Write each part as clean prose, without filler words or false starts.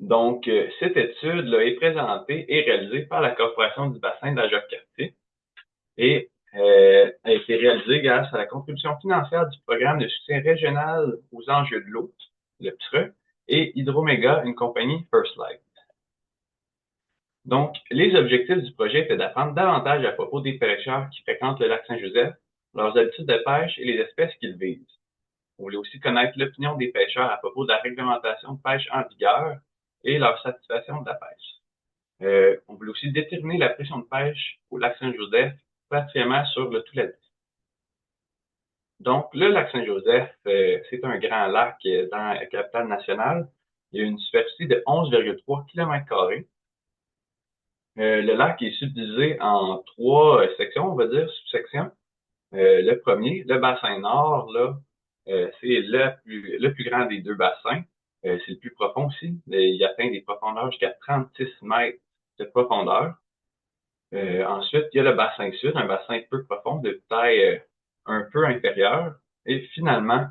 Donc, cette étude là, est présentée et réalisée par la Corporation du bassin de la Jacques-Cartier et a été réalisée grâce à la contribution financière du programme de soutien régional aux enjeux de l'eau, le PSRE, et Hydroméga, une compagnie First Light. Donc, les objectifs du projet étaient d'apprendre davantage à propos des pêcheurs qui fréquentent le lac Saint-Joseph, leurs habitudes de pêche et les espèces qu'ils visent. On voulait aussi connaître l'opinion des pêcheurs à propos de la réglementation de pêche en vigueur et leur satisfaction de la pêche. On voulait aussi déterminer la pression de pêche au lac Saint-Joseph, particulièrement sur le Touladi. Donc, le lac Saint-Joseph, c'est un grand lac dans la capitale nationale. Il y a une superficie de 11,3 km². Le lac est subdivisé en trois sections, on va dire, sous-sections. Le premier, le bassin nord, là, c'est le plus grand des deux bassins. C'est le plus profond aussi. Il atteint des profondeurs jusqu'à 36 mètres de profondeur. Ensuite, il y a le bassin sud, un bassin peu profond, de taille un peu inférieure. Et finalement,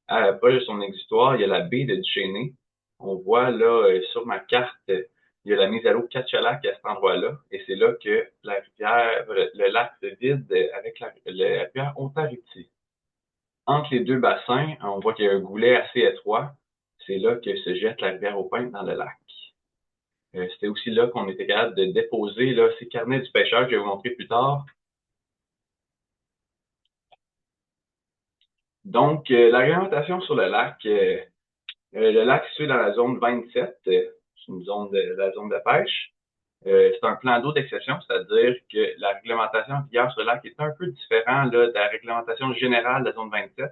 à l'approche de son exutoire, il y a la baie de Duchesnay. On voit là sur ma carte, il y a la mise à l'eau Katchalak à cet endroit-là. Et c'est là que la rivière, le lac se vide avec la rivière Ontariti. Entre les deux bassins, on voit qu'il y a un goulet assez étroit. C'est là que se jette la rivière aux Pins dans le lac. C'était aussi là qu'on était capable de déposer là, ces carnets du pêcheur que je vais vous montrer plus tard. Donc, la réglementation sur le lac situé dans la zone 27, c'est une zone de la zone de pêche. C'est un plan d'eau d'exception, c'est-à-dire que la réglementation en vigueur sur le lac est un peu différente là, de la réglementation générale de la zone 27.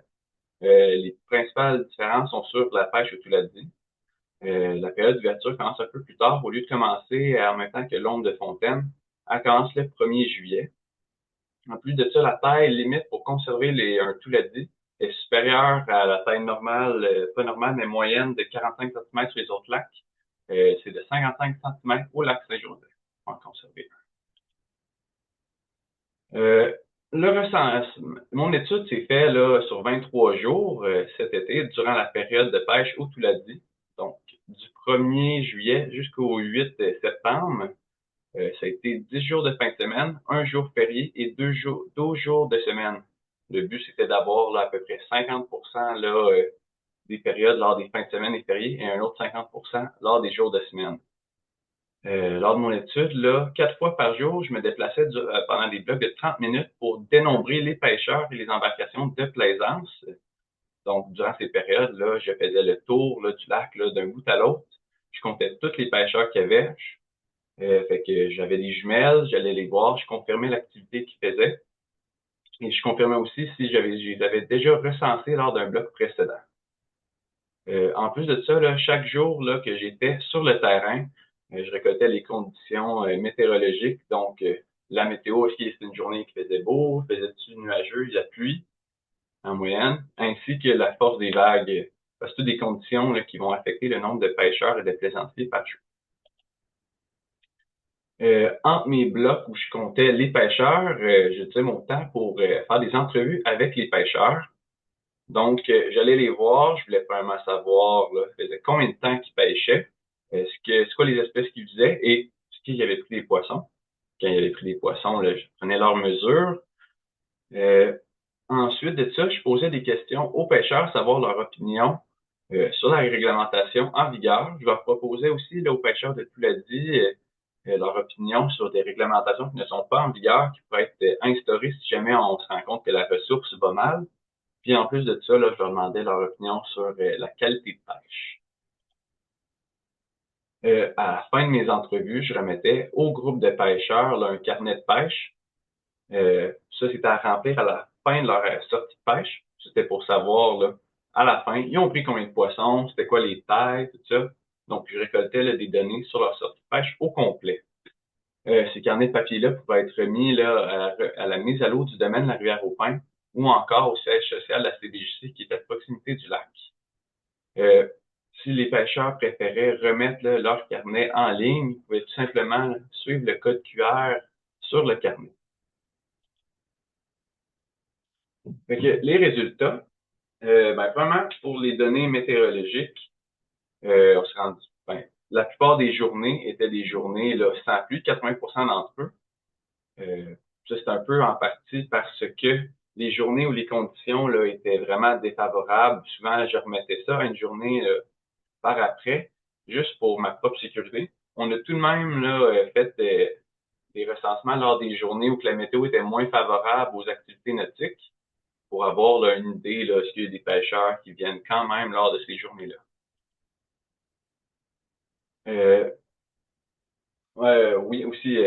Les principales différences sont sur la pêche au Touladi. La période d'ouverture commence un peu plus tard. Au lieu de commencer en même temps que l'onde de fontaine, elle commence le 1er juillet. En plus de ça, la taille limite pour conserver un Touladi est supérieure à la taille normale, pas normale, mais moyenne de 45 cm sur les autres lacs. C'est de 55 cm au lac Saint-Joseph pour en conserver un. Mon étude s'est faite là, sur 23 jours cet été, durant la période de pêche au Touladi. Donc, du 1er juillet jusqu'au 8 septembre. Ça a été 10 jours de fin de semaine, un jour férié et 12 jours de semaine. Le but, c'était d'avoir là, à peu près 50% là, des périodes lors des fins de semaine et fériés et un autre 50% lors des jours de semaine. Lors de mon étude, là, 4 fois par jour, je me déplaçais pendant des blocs de 30 minutes pour dénombrer les pêcheurs et les embarcations de plaisance. Donc, durant ces périodes-là, je faisais le tour là, du lac d'un bout à l'autre. Je comptais tous les pêcheurs qu'il y avait. Fait que j'avais des jumelles, j'allais les voir, je confirmais l'activité qu'ils faisaient. Et je confirmais aussi si je les avais déjà recensés lors d'un bloc précédent. En plus de ça, là, chaque jour là, que j'étais sur le terrain, je récoltais les conditions météorologiques. Donc, la météo, est-ce que c'était une journée qui faisait beau, faisait-tu nuageux, la pluie en moyenne, ainsi que la force des vagues. Parce que c'est des conditions là, qui vont affecter le nombre de pêcheurs et de plaisanciers par jour. Entre mes blocs où je comptais les pêcheurs, j'utilisais mon temps pour faire des entrevues avec les pêcheurs. Donc, j'allais les voir, je voulais vraiment savoir là, ça faisait combien de temps qu'ils pêchaient, c'est quoi les espèces qu'ils faisaient et est-ce qu'ils avaient pris des poissons. Quand ils avaient pris des poissons, là, je prenais leurs mesures. Euh, Ensuite de ça, je posais des questions aux pêcheurs, savoir leur opinion sur la réglementation en vigueur. Je leur proposais aussi là, aux pêcheurs de Touladi leur opinion sur des réglementations qui ne sont pas en vigueur, qui pourraient être instaurées si jamais on se rend compte que la ressource va mal. Puis en plus de ça, là, je leur demandais leur opinion sur la qualité de pêche. À la fin de mes entrevues, je remettais au groupe de pêcheurs là, un carnet de pêche. Ça, c'était à remplir à la fin de leur sortie de pêche. C'était pour savoir, là, à la fin, ils ont pris combien de poissons, c'était quoi les tailles, tout ça. Donc, je récoltais là, des données sur leur sortie de pêche au complet. Ces carnets de papier-là pouvaient être remis là, à la mise à l'eau du domaine de la rivière aux Pins ou encore au siège social de la CDJC qui est à proximité du lac. Si les pêcheurs préféraient remettre là, leur carnet en ligne, ils pouvaient tout simplement là, suivre le code QR sur le carnet. Fait que les résultats, vraiment pour les données météorologiques, on s'est rendu, la plupart des journées étaient des journées là, sans pluie, 80% d'entre eux. Ça, c'est un peu en partie parce que les journées où les conditions là, étaient vraiment défavorables, souvent je remettais ça à une journée par après, juste pour ma propre sécurité. On a tout de même là, fait des recensements lors des journées où que la météo était moins favorable aux activités nautiques pour avoir là, une idée là, s'il y a des pêcheurs qui viennent quand même lors de ces journées-là. Euh, oui, aussi,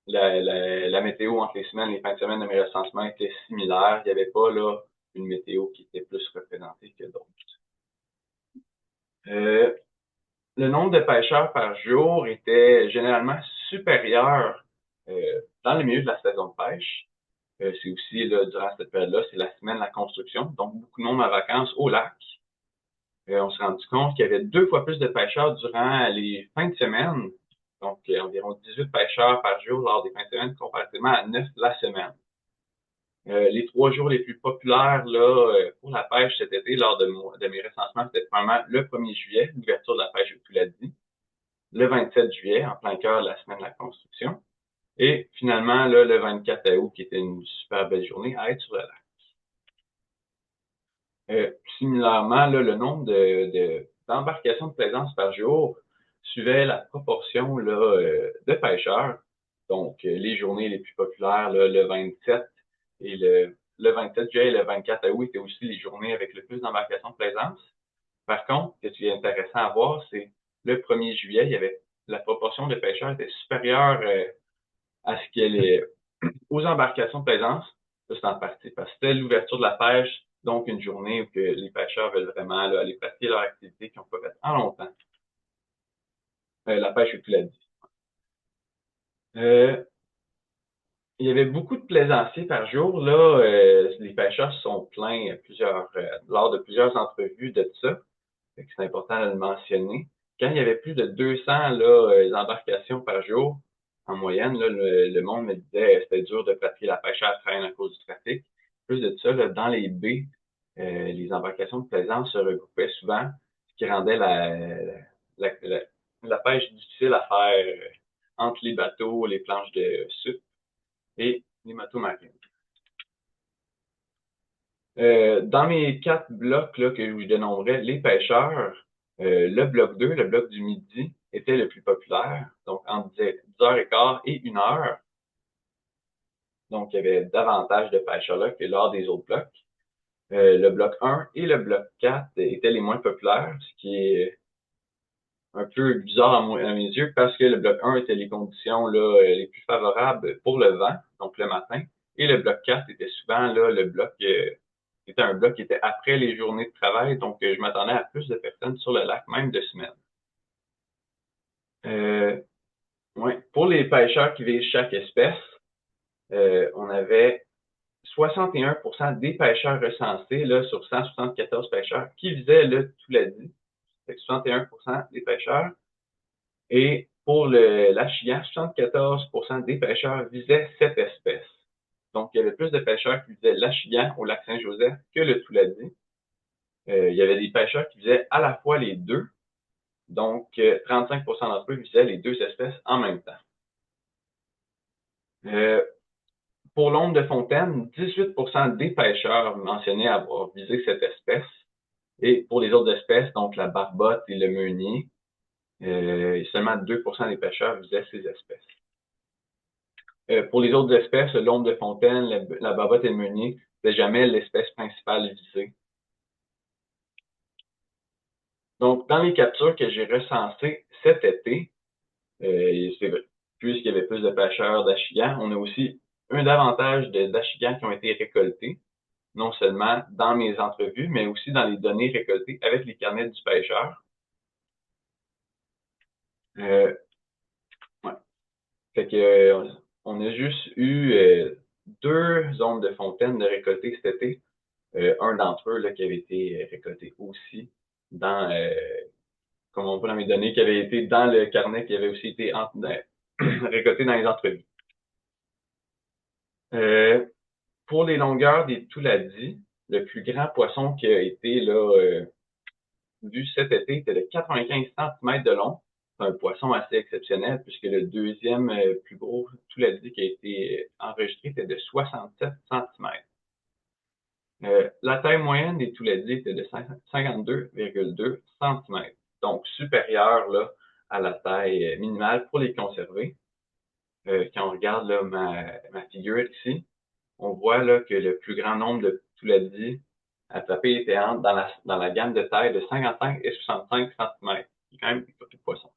la météo entre les semaines, les fins de semaine de mes recensements étaient similaires. Il n'y avait pas là une météo qui était plus représentée que d'autres. Euh, le nombre de pêcheurs par jour était généralement supérieur dans le milieu de la saison de pêche. C'est aussi, là, durant cette période-là, c'est la semaine de la construction, donc beaucoup de monde en vacances au lac. On s'est rendu compte qu'il y avait 2 fois plus de pêcheurs durant les fins de semaine, donc environ 18 pêcheurs par jour lors des fins de semaine, comparativement à 9 la semaine. Les 3 jours les plus populaires là, pour la pêche cet été lors de mes recensements, c'était probablement le 1er juillet, l'ouverture de la pêche au Touladi, le 27 juillet, en plein cœur de la semaine de la construction, et finalement là, le 24 août, qui était une super belle journée à être sur le lac. Similairement, là, le nombre d'embarcations de plaisance par jour suivait la proportion là, de pêcheurs. Donc, les journées les plus populaires, là, le 27 et le 27 juillet et le 24 août étaient aussi les journées avec le plus d'embarcations de plaisance. Par contre, ce qui est intéressant à voir, c'est le 1er juillet, il y avait la proportion de pêcheurs était supérieure à ce qu'elle est aux embarcations de plaisance. Ça, c'est en partie parce que c'était l'ouverture de la pêche, donc une journée où que les pêcheurs veulent vraiment là, aller pratiquer leur activité qu'ils n'ont pas faite en longtemps. La pêche au Touladi. Euh, il y avait beaucoup de plaisanciers par jour. Là, les pêcheurs se sont plaints lors de plusieurs entrevues de ça. C'est important de le mentionner. Quand il y avait plus de 200 là, embarcations par jour, en moyenne, là, le monde me disait que c'était dur de pratiquer la pêche à la traîne à cause du trafic. Plus de ça, là, dans les baies, les embarcations de plaisance se regroupaient souvent, ce qui rendait la, la, la pêche difficile à faire entre les bateaux, les planches de sucre et les bateaux marins. Dans mes 4 blocs là, que je vous dénombrais, les pêcheurs, le bloc 2, le bloc du midi, était le plus populaire, donc entre 10h15 et 1h. Donc, il y avait davantage de pêcheurs là que lors des autres blocs. Le bloc 1 et le bloc 4 étaient les moins populaires, ce qui est un peu bizarre à mes yeux parce que le bloc 1 était les conditions là, les plus favorables pour le vent, donc le matin, et le bloc 4 était souvent là, le bloc c'était un bloc qui était après les journées de travail, donc je m'attendais à plus de personnes sur le lac, même de semaine. Euh, ouais. Pour les pêcheurs qui visent chaque espèce, on avait 61% des pêcheurs recensés là, sur 174 pêcheurs qui visaient le Touladi. Fait que 61% des pêcheurs. Et pour l'achigan, 74% des pêcheurs visaient cette espèce. Donc, il y avait plus de pêcheurs qui visaient l'achigan au lac Saint-Joseph que le Touladi. Il y avait des pêcheurs qui visaient à la fois les deux. Donc, 35% d'entre eux visaient les deux espèces en même temps. Euh, pour l'ombre de fontaine, 18% des pêcheurs mentionnaient avoir visé cette espèce. Et pour les autres espèces, donc la barbotte et le meunier, seulement 2% des pêcheurs visaient ces espèces. Pour les autres espèces, l'ombre de fontaine, la barbotte et le meunier, c'est jamais l'espèce principale visée. Donc, dans les captures que j'ai recensées cet été, c'est vrai, puisqu'il y avait plus de pêcheurs d'achigan, on a aussi un davantage d'achigans qui ont été récoltés, non seulement dans mes entrevues, mais aussi dans les données récoltées avec les carnets du pêcheur. Euh, ouais. Fait que, on a juste eu 2 zones de fontaines de récolter cet été. Un d'entre eux là, qui avait été récolté aussi dans, comme on voit dans mes données, qui avait été dans le carnet, qui avait aussi été récolté dans les entrevues. Euh, pour les longueurs des Touladi, le plus grand poisson qui a été là, vu cet été était de 95 cm de long. C'est un poisson assez exceptionnel puisque le deuxième plus gros touladi qui a été enregistré était de 67 cm. La taille moyenne des touladis était de 52,2 cm, donc supérieure là, à la taille minimale pour les conserver. Quand on regarde là, ma figure ici, on voit là, que le plus grand nombre de touladis attrapés était dans la gamme de taille de 55 et 65 cm. C'est quand même beaucoup de poissons.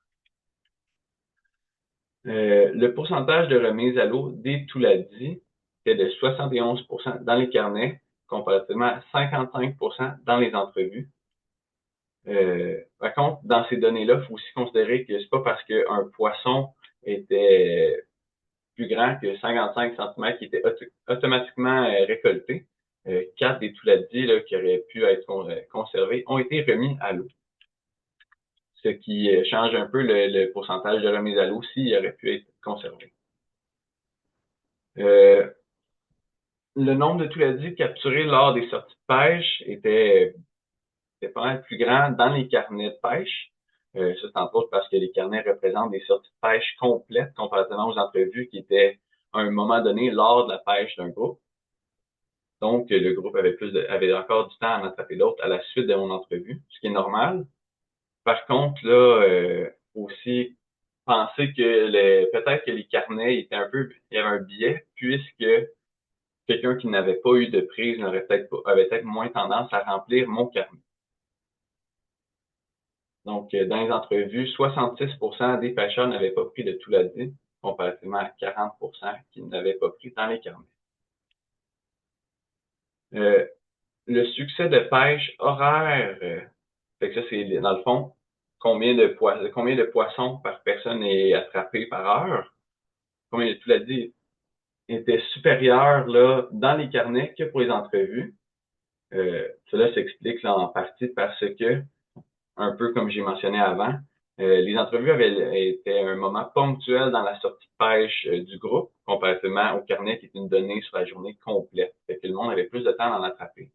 Le pourcentage de remise à l'eau des touladis était de 71% dans les carnets, comparativement à 55% dans les entrevues. Par contre, dans ces données-là, il faut aussi considérer que c'est pas parce qu'un poisson était plus grand que 55 cm qui était automatiquement récolté. 4 des touladis là, qui auraient pu être conservés ont été remis à l'eau. Ce qui change un peu le pourcentage de remise à l'eau s'il aurait pu être conservé. Le nombre de touladis capturés lors des sorties de pêche était pas mal plus grand dans les carnets de pêche. Ça, c'est entre autres parce que les carnets représentent des sorties de pêche complètes comparativement aux entrevues qui étaient à un moment donné lors de la pêche d'un groupe. Donc, le groupe avait encore du temps à en attraper d'autres à la suite de mon entrevue, ce qui est normal. Par contre, là, aussi penser que peut-être que les carnets étaient il y avait un biais, puisque quelqu'un qui n'avait pas eu de prise avait peut-être moins tendance à remplir mon carnet. Donc, dans les entrevues, 66% des pêcheurs n'avaient pas pris de touladi, comparativement à 40% qui n'avaient pas pris dans les carnets. Le succès de pêche horaire, fait que ça, c'est dans le fond, combien de poissons par personne est attrapé par heure, combien de touladi était supérieur là, dans les carnets que pour les entrevues. Cela s'explique là, en partie parce que, un peu comme j'ai mentionné avant, les entrevues étaient un moment ponctuel dans la sortie de pêche du groupe, comparativement au carnet qui est une donnée sur la journée complète. Fait que le monde avait plus de temps d'en attraper.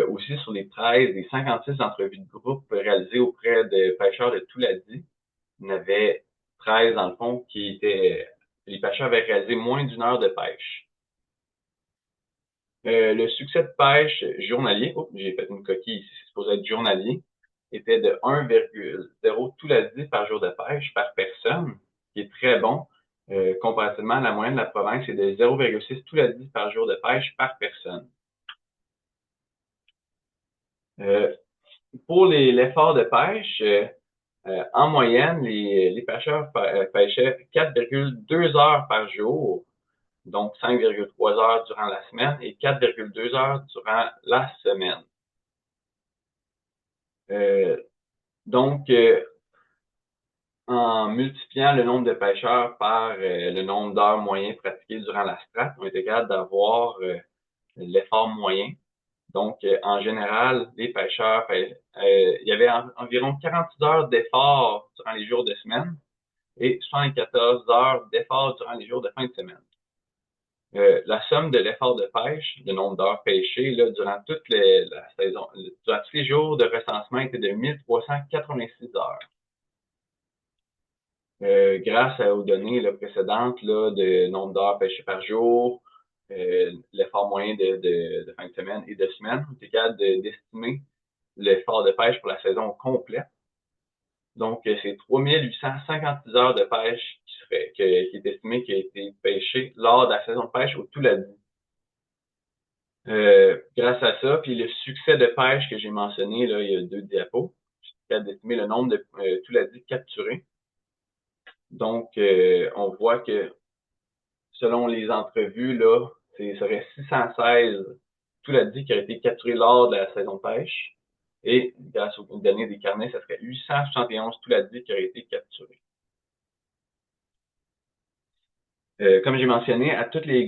Aussi, sur les 13 et 56 entrevues de groupe réalisées auprès de pêcheurs de touladi, il y en avait 13, dans le fond, les pêcheurs avaient réalisé moins d'une heure de pêche. Le succès de pêche journalier, j'ai fait une coquille ici, c'est supposé être journalier, était de 1,0 touladi par jour de pêche par personne, qui est très bon. Comparativement, la moyenne de la province est de 0,6 touladi par jour de pêche par personne. Pour l'effort de pêche, en moyenne, les pêcheurs pêchaient 4,2 heures par jour, donc 5,3 heures durant la semaine et 4,2 heures durant la semaine. Donc, en multipliant le nombre de pêcheurs par le nombre d'heures moyennes pratiquées durant la strate, on était capable d'avoir l'effort moyen. Donc, en général, les pêcheurs, il y avait environ 46 heures d'effort durant les jours de semaine et 74 heures d'effort durant les jours de fin de semaine. La somme de l'effort de pêche, le nombre d'heures pêchées là, durant toute la saison, durant tous les jours de recensement était de 1386 heures. Grâce aux données là, précédentes là, de nombre d'heures pêchées par jour, l'effort moyen de fin de semaine et de semaine, on était capable d'estimer l'effort de pêche pour la saison complète. Donc, c'est 3856 heures de pêche qui est estimé qui a été pêché lors de la saison de pêche au touladi. Grâce à ça, puis le succès de pêche que j'ai mentionné, là, il y a 2 diapos, je suis capable d'estimer le nombre de touladis capturés. Donc, on voit que selon les entrevues, là, ça serait 616 touladis qui auraient été capturés lors de la saison de pêche. Et grâce aux données des carnets, ça serait 871 touladis qui auraient été capturés. Comme j'ai mentionné, à tous les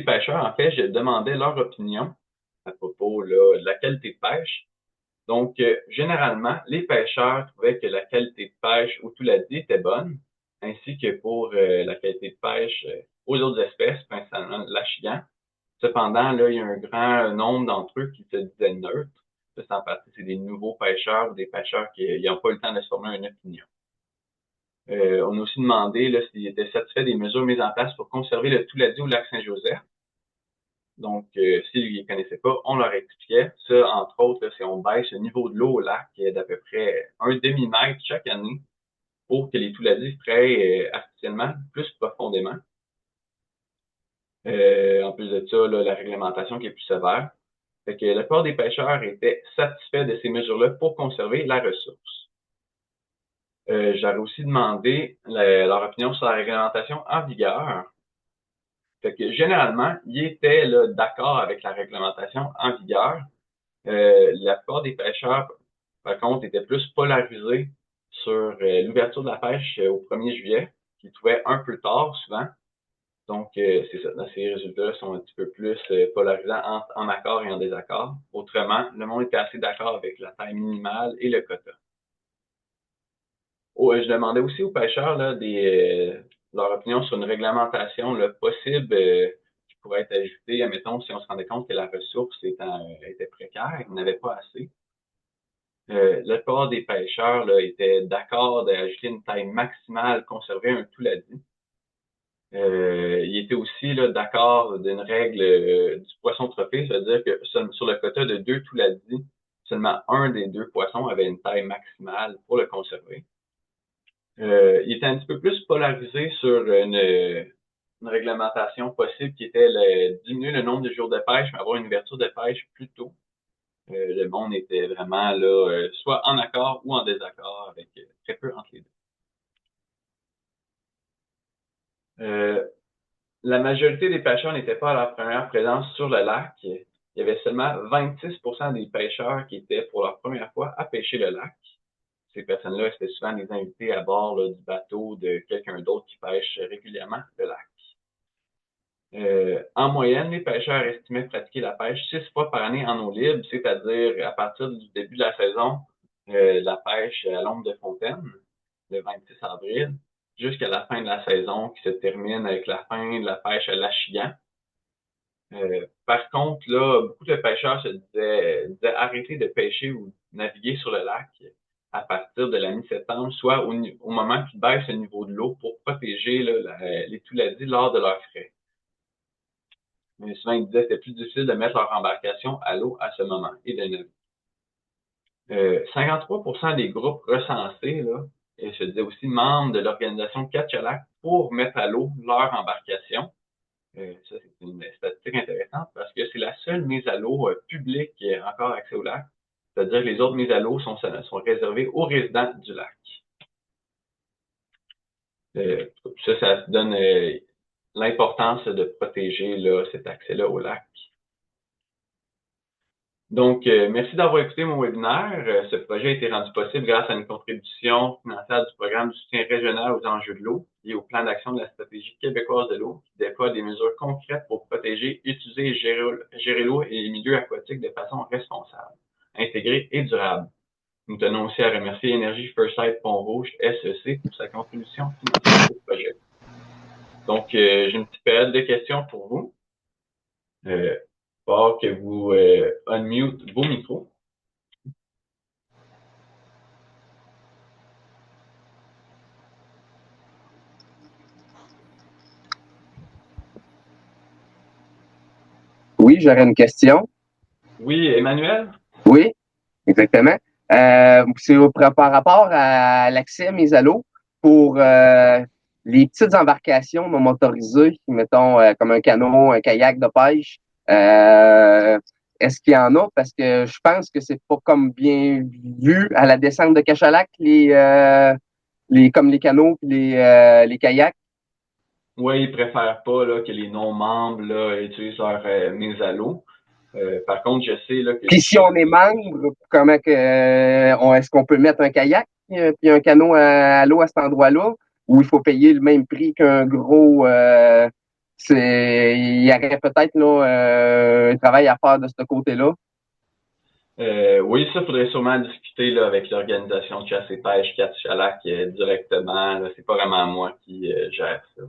pêcheurs, en fait, je demandais leur opinion à propos là, de la qualité de pêche. Donc, généralement, les pêcheurs trouvaient que la qualité de pêche au touladi était bonne, ainsi que pour la qualité de pêche aux autres espèces, principalement l'achigan. Cependant, là, il y a un grand nombre d'entre eux qui se disaient neutres. plus en partie, c'est des nouveaux pêcheurs ou des pêcheurs qui n'ont pas eu le temps de se former une opinion. On a aussi demandé s'ils étaient satisfaits des mesures mises en place pour conserver le Touladi au lac Saint-Joseph. Donc, s'ils ne les connaissaient pas, on leur expliquait. Ça, entre autres, c'est on baisse le niveau de l'eau au lac d'à peu près un demi-mètre chaque année pour que les Touladis fraient artificiellement plus profondément. En plus de ça, la réglementation qui est plus sévère. Fait que la plupart des pêcheurs étaient satisfaits de ces mesures-là pour conserver la ressource. J'aurais aussi demandé leur opinion sur la réglementation en vigueur. Fait que généralement, ils étaient d'accord avec la réglementation en vigueur. La plupart des pêcheurs, par contre, étaient plus polarisés sur l'ouverture de la pêche au 1er juillet, qu'ils trouvaient un peu tard souvent. Donc, c'est ça. Ces résultats sont un petit peu plus polarisants en accord et en désaccord. Autrement, le monde était assez d'accord avec la taille minimale et le quota. Je demandais aussi aux pêcheurs leur opinion sur une réglementation possible qui pourrait être ajoutée, admettons, si on se rendait compte que la ressource était précaire et qu'on n'avait pas assez. La plupart des pêcheurs étaient d'accord d'ajouter une taille maximale, conserver un Touladi. Il était aussi d'accord d'une règle du poisson trophée, c'est-à-dire que sur le quota de 2 Touladis, seulement un des 2 poissons avait une taille maximale pour le conserver. Il était un petit peu plus polarisé sur une réglementation possible qui était diminuer le nombre de jours de pêche, mais avoir une ouverture de pêche plus tôt. Le monde était vraiment soit en accord ou en désaccord, avec très peu entre les deux. La majorité des pêcheurs n'étaient pas à leur première présence sur le lac. Il y avait seulement 26% des pêcheurs qui étaient pour leur première fois à pêcher le lac. Ces personnes-là étaient souvent des invités à bord du bateau de quelqu'un d'autre qui pêche régulièrement le lac. En moyenne, les pêcheurs estimaient pratiquer la pêche 6 fois par année en eau libre, c'est-à-dire à partir du début de la saison, la pêche à l'ombre de fontaine, le 26 avril, jusqu'à la fin de la saison qui se termine avec la fin de la pêche à l'achigan. Par contre, beaucoup de pêcheurs se disaient arrêter de pêcher ou naviguer sur le lac à partir de la mi-septembre, soit au moment qu'ils baissent le niveau de l'eau pour protéger les Touladis lors de leurs frais. Mais souvent, ils disaient que c'était plus difficile de mettre leur embarcation à l'eau à ce moment et de naviguer. 53% des groupes recensés et se disaient aussi membres de l'organisation Catch a Lac pour mettre à l'eau leur embarcation. Ça, c'est une statistique intéressante parce que c'est la seule mise à l'eau publique qui a encore accès au lac. C'est-à-dire que les autres mises à l'eau sont réservées aux résidents du lac. Ça donne l'importance de protéger cet accès-là au lac. Donc, merci d'avoir écouté mon webinaire. Ce projet a été rendu possible grâce à une contribution financière du programme de soutien régional aux enjeux de l'eau et au plan d'action de la stratégie québécoise de l'eau qui déploie des mesures concrètes pour protéger, utiliser et gérer l'eau et les milieux aquatiques de façon responsable, intégrée et durable. Nous tenons aussi à remercier Énergie First Pont-Rouge, SEC, pour sa contribution financière au projet. Donc, j'ai une petite période de questions pour vous. Pour que vous unmute vos micros. Oui, j'aurais une question. Oui, Emmanuel? Oui, exactement. C'est par rapport à l'accès mise à l'eau pour les petites embarcations non motorisées, mettons comme un canot, un kayak de pêche. Est-ce qu'il y en a? Parce que je pense que c'est pas comme bien vu à la descente de Cachalac, comme les canots et les kayaks. Oui, ils préfèrent pas que les non-membres utilisent leur mise à l'eau. Par contre, je sais que... Puis si on est membre, est-ce qu'on peut mettre un kayak puis un canot à l'eau à cet endroit-là, où il faut payer le même prix qu'un gros... il y aurait peut-être un travail à faire de ce côté-là. Oui, ça, faudrait sûrement discuter avec l'organisation de chasse et pêche Catch-a-Lac directement. C'est pas vraiment moi qui gère ça.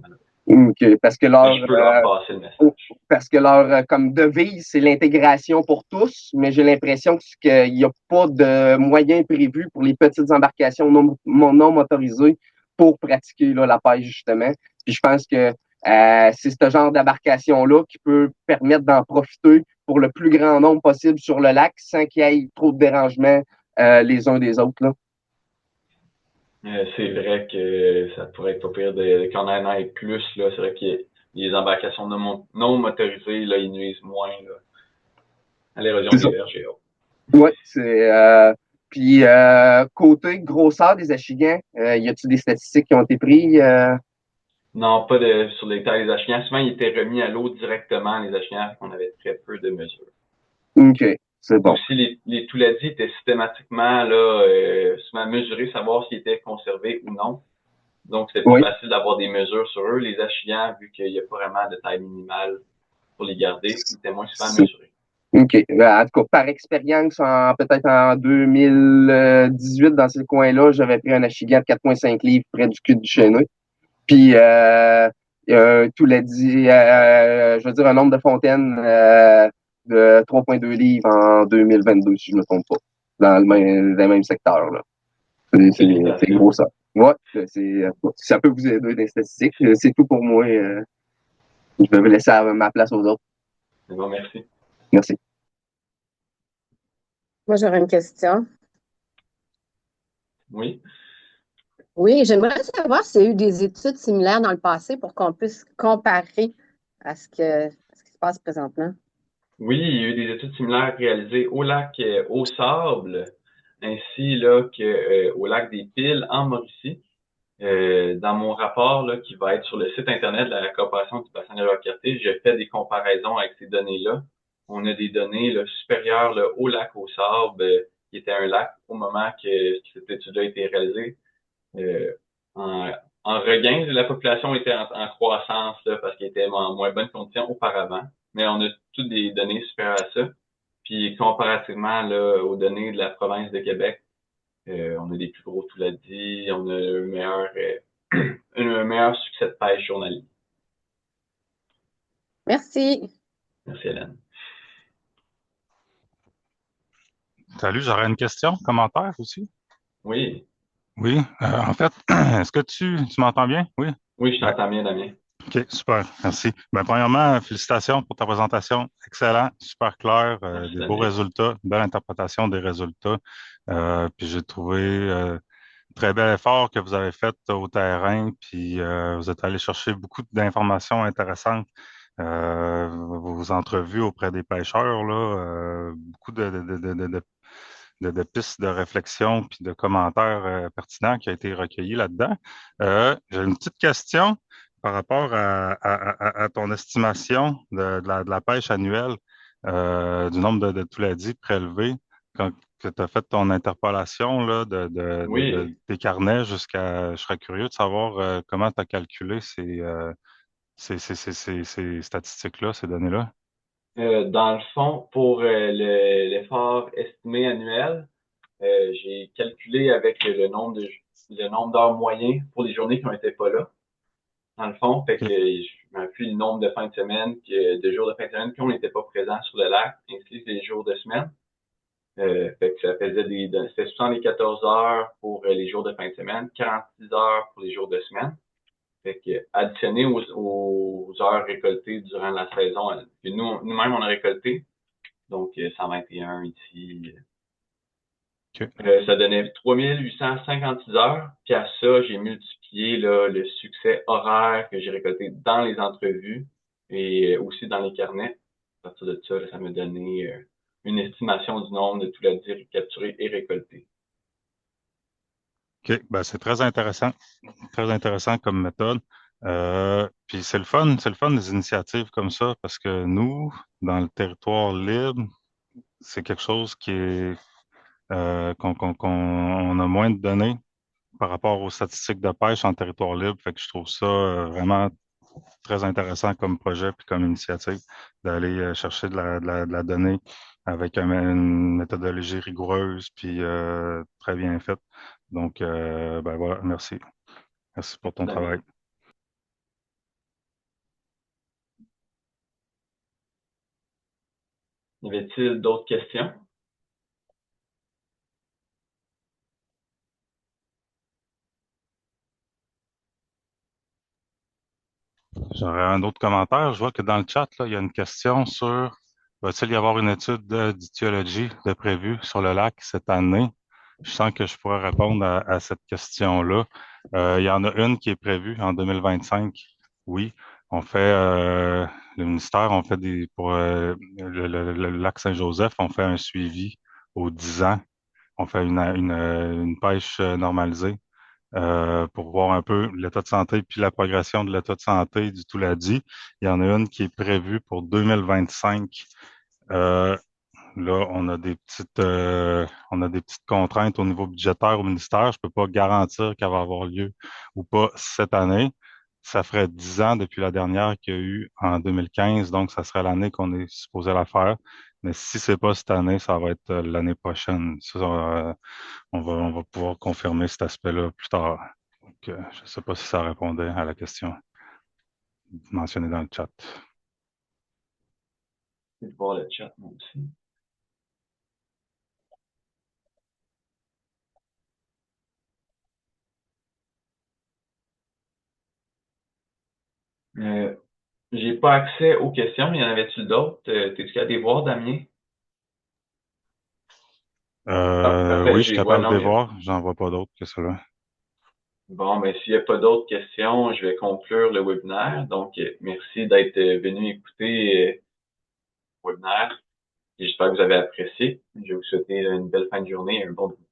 Okay, parce que je peux leur passer le message. parce que leur comme devise, c'est l'intégration pour tous, mais j'ai l'impression qu'il n'y a pas de moyens prévus pour les petites embarcations non motorisées pour pratiquer là, la pêche, justement. Puis je pense que c'est ce genre d'embarcation-là qui peut permettre d'en profiter pour le plus grand nombre possible sur le lac sans qu'il y ait trop de dérangements les uns des autres. Là. C'est vrai que ça pourrait être pas pire qu'on en ait plus, là. C'est vrai que les embarcations non motorisées, là, ils nuisent moins, là, à l'érosion des berges et autres. Oui, c'est. Puis, côté grosseur des achigans, y a-t-il des statistiques qui ont été prises? Non, pas sur les tailles des achigans. Souvent, ils étaient remis à l'eau directement, les achigans, on avait très peu de mesures. OK, c'est bon. Aussi, les touladis étaient systématiquement là, souvent mesurés, savoir s'ils étaient conservés ou non. Donc, c'était plus facile d'avoir des mesures sur eux. Les achigans, vu qu'il n'y a pas vraiment de taille minimale pour les garder, ils étaient moins souvent mesurés. OK. En tout cas, par expérience, peut-être en 2018, dans ces coins-là, j'avais pris un achigan de 4,5 livres près du cul du Chêneux. Puis, tout l'a dit, je veux dire, un nombre de fontaines de 3,2 livres en 2022, si je ne me trompe pas, dans le même secteur. Là. C'est gros ça. Ouais, ça peut vous aider des statistiques. C'est tout pour moi. Je vais vous laisser ma place aux autres. Bon, merci. Merci. Moi, j'aurais une question. Oui. Oui, j'aimerais savoir s'il y a eu des études similaires dans le passé pour qu'on puisse comparer à ce qui se passe présentement. Oui, il y a eu des études similaires réalisées au lac Au Sable, ainsi là qu'au lac des Piles en Mauricie. Dans mon rapport là, qui va être sur le site internet de la Corporation du bassin de la Cartier, j'ai fait des comparaisons avec ces données-là. On a des données là, supérieures là, au lac Au Sable, qui était un lac au moment que cette étude-là a été réalisée. En, en regain, la population était en croissance là, parce qu'elle était en moins bonne condition auparavant. Mais on a toutes des données supérieures à ça. Puis comparativement là, aux données de la province de Québec, on a des plus gros, tout l'a dit, on a un meilleur succès de pêche journalier. Merci. Merci Hélène. Salut, j'aurais une question, commentaire aussi. Oui. Oui, en fait, est-ce que tu m'entends bien? Oui. Oui, je t'entends bien, Damien. OK, super, merci. Premièrement, félicitations pour ta présentation. Excellent, super clair, des beaux résultats, une belle interprétation des résultats. Puis j'ai trouvé très bel effort que vous avez fait au terrain, puis vous êtes allé chercher beaucoup d'informations intéressantes. Vos entrevues auprès des pêcheurs, là, beaucoup de pistes de réflexion puis de commentaires pertinents qui ont été recueillis là-dedans. J'ai une petite question par rapport à ton estimation de la pêche annuelle, du nombre de touladis prélevés quand que tu as fait ton interpolation là, tes carnets jusqu'à... Je serais curieux de savoir comment tu as calculé ces statistiques-là, ces données-là. Dans le fond, pour l'effort estimé annuel, j'ai calculé avec le nombre d'heures moyen pour les journées qui n'étaient pas là. Dans le fond, fait que je m'appuie le nombre de fins de semaine, de jours de fin de semaine qui n'étaient pas présents sur le lac, ainsi que les jours de semaine. Fait que ça faisait c'était 74 heures pour les jours de fin de semaine, 46 heures pour les jours de semaine. Fait que additionné aux heures récoltées durant la saison, puis nous-mêmes on a récolté, donc 121 ici. Ça donnait 3856 heures. Puis à ça, j'ai multiplié là, le succès horaire que j'ai récolté dans les entrevues et aussi dans les carnets. À partir de ça, là, ça m'a donné une estimation du nombre de tout la dire capturé et récolté. OK, ben c'est très intéressant comme méthode. Puis c'est le fun des initiatives comme ça parce que nous, dans le territoire libre, c'est quelque chose qui est qu'on a moins de données par rapport aux statistiques de pêche en territoire libre. Fait que je trouve ça vraiment très intéressant comme projet puis comme initiative d'aller chercher de la donnée avec une méthodologie rigoureuse puis très bien faite. Donc, ben voilà, merci. Merci pour ton travail. Y avait-il d'autres questions? J'aurais un autre commentaire. Je vois que dans le chat, là, il y a une question sur va-t-il y avoir une étude d'ichthyologie de prévue sur le lac cette année? Je sens que je pourrais répondre à cette question-là. Il y en a une qui est prévue en 2025. Oui, on fait le ministère, on fait pour le lac Saint-Joseph, on fait un suivi aux 10 ans. On fait une pêche normalisée pour voir un peu l'état de santé puis la progression de l'état de santé du Touladi. Il y en a une qui est prévue pour 2025. Euh, Là, on a des petites contraintes au niveau budgétaire au ministère. Je peux pas garantir qu'elle va avoir lieu ou pas cette année. Ça ferait 10 ans depuis la dernière qu'il y a eu en 2015, donc ça serait l'année qu'on est supposé la faire. Mais si c'est pas cette année, ça va être l'année prochaine. Ça, on va pouvoir confirmer cet aspect-là plus tard. Donc, je sais pas si ça répondait à la question mentionnée dans le chat. Je vais voir le chat, moi aussi. J'ai pas accès aux questions, mais y en avait-tu d'autres? T'es-tu capable de les voir, Damien? Parfait, Oui, je je suis les vois, capable de non, les voir. J'en vois pas d'autres que cela. Bon, ben, s'il n'y a pas d'autres questions, je vais conclure le webinaire. Donc, merci d'être venu écouter le webinaire. J'espère que vous avez apprécié. Je vais vous souhaiter une belle fin de journée et un bon dîner.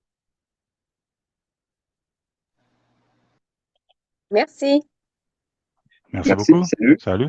Merci. Merci Merci, beaucoup. salut. Salut.